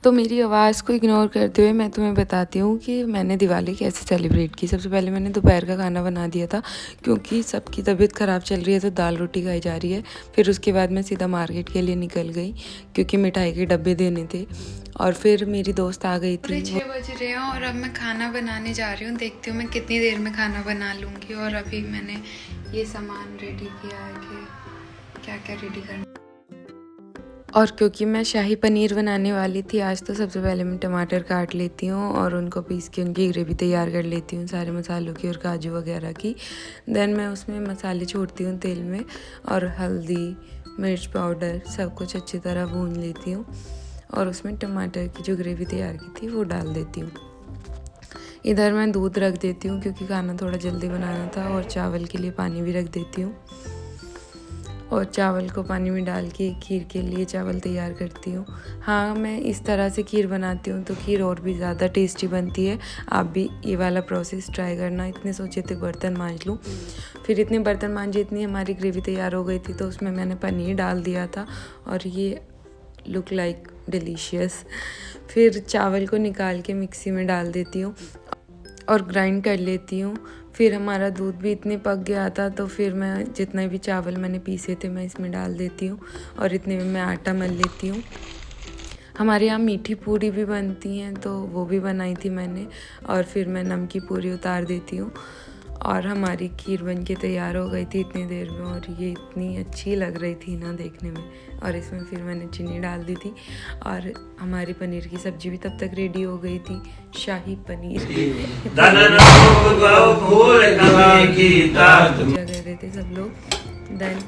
तो मेरी आवाज़ को इग्नोर करते हुए मैं तुम्हें बताती हूँ कि मैंने दिवाली कैसे सेलिब्रेट की। सबसे पहले मैंने दोपहर का खाना बना दिया था क्योंकि सबकी तबीयत ख़राब चल रही है तो दाल रोटी खाई जा रही है। फिर उसके बाद मैं सीधा मार्केट के लिए निकल गई क्योंकि मिठाई के डब्बे देने थे। और फिर मेरी दोस्त आ गई थी। 6 बज रहे हैं और अब मैं खाना बनाने जा रही हूँ। देखती हूँ मैं कितनी देर में खाना बना लूँगी। और अभी मैंने ये सामान रेडी किया है कि क्या क्या रेडी करना। और क्योंकि मैं शाही पनीर बनाने वाली थी आज, तो सबसे पहले मैं टमाटर काट लेती हूँ और उनको पीस के उनकी ग्रेवी तैयार कर लेती हूँ सारे मसालों की और काजू वगैरह की। देन मैं उसमें मसाले छोड़ती हूँ तेल में और हल्दी, मिर्च पाउडर सब कुछ अच्छी तरह भून लेती हूँ और उसमें टमाटर की जो ग्रेवी तैयार की थी वो डाल देती हूँ। इधर मैं दूध रख देती हूँ क्योंकि खाना थोड़ा जल्दी बनाना था, और चावल के लिए पानी भी रख देती हूँ। और चावल को पानी में डाल के खीर के लिए चावल तैयार करती हूँ। हाँ, मैं इस तरह से खीर बनाती हूँ तो खीर और भी ज़्यादा टेस्टी बनती है। आप भी ये वाला प्रोसेस ट्राई करना। इतने सोचे थे बर्तन मांज लूँ, फिर इतने बर्तन मांजे, इतनी हमारी ग्रेवी तैयार हो गई थी तो उसमें मैंने पनीर डाल दिया था और ये लुक लाइक डिलीशियस। फिर चावल को निकाल के मिक्सी में डाल देती हूँ और ग्राइंड कर लेती हूँ। फिर हमारा दूध भी इतने पक गया था तो फिर मैं जितने भी चावल मैंने पीसे थे मैं इसमें डाल देती हूँ और इतने में मैं आटा मल लेती हूँ। हमारे यहाँ मीठी पूरी भी बनती हैं तो वो भी बनाई थी मैंने, और फिर मैं नमकी पूरी उतार देती हूँ। और हमारी खीर बन के तैयार हो गई थी इतनी देर में, और ये इतनी अच्छी लग रही थी ना देखने में। और इसमें फिर मैंने चीनी डाल दी थी और हमारी पनीर की सब्जी भी तब तक रेडी हो गई थी, शाही पनीर। पूजा कर रहे थे सब लोग। देन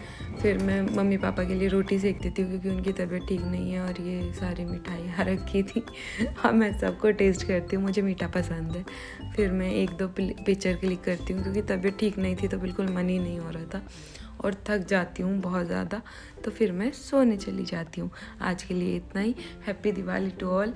फिर मैं मम्मी पापा के लिए रोटी सेक देती हूँ क्योंकि उनकी तबीयत ठीक नहीं है, और ये सारी मिठाइयाँ रखी थी। हाँ, मैं सबको टेस्ट करती हूँ, मुझे मीठा पसंद है। फिर मैं 1-2 पिक्चर क्लिक करती हूँ क्योंकि तबीयत ठीक नहीं थी तो बिल्कुल मन ही नहीं हो रहा था और थक जाती हूँ बहुत ज़्यादा, तो फिर मैं सोने चली जाती हूँ। आज के लिए इतना ही। Happy Diwali to all.